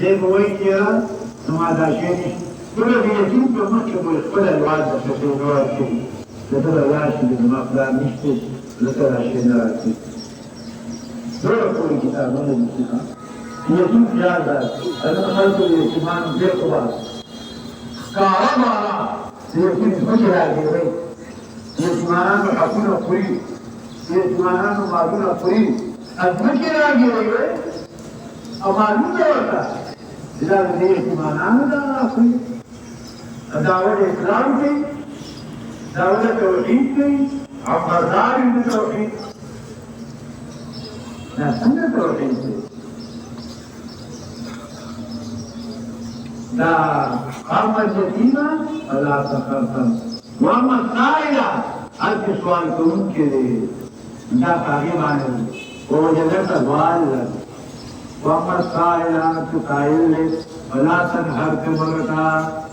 دیکھ وہی کیا نمازا شیری کله دې یتیم په مخ کې مو خپل الواد د شپې نور کې د دغه راشي د مقدار نشته لکه راشي نه راځي ډېر کوم کتابونه دي یتیم یاد ده خلکو د یتیمان دې په واسطه کارمانا د یتیم څخه راځي یتیمانو حقونه خوري یتیمانو مالونه خوري ځمکې راځي او مالونه ورته دا د یتیمانو دا خوري دعوت اسلام کی دعوت توحید کی عبادات توحید نا څنګه توحید دی دا اما یتیما ولا تخافا واما سائلا هر سوال کوونکی دی دا هغه باندې وجدت سوال واما سائلا تو قائل ولا تنهر مرتا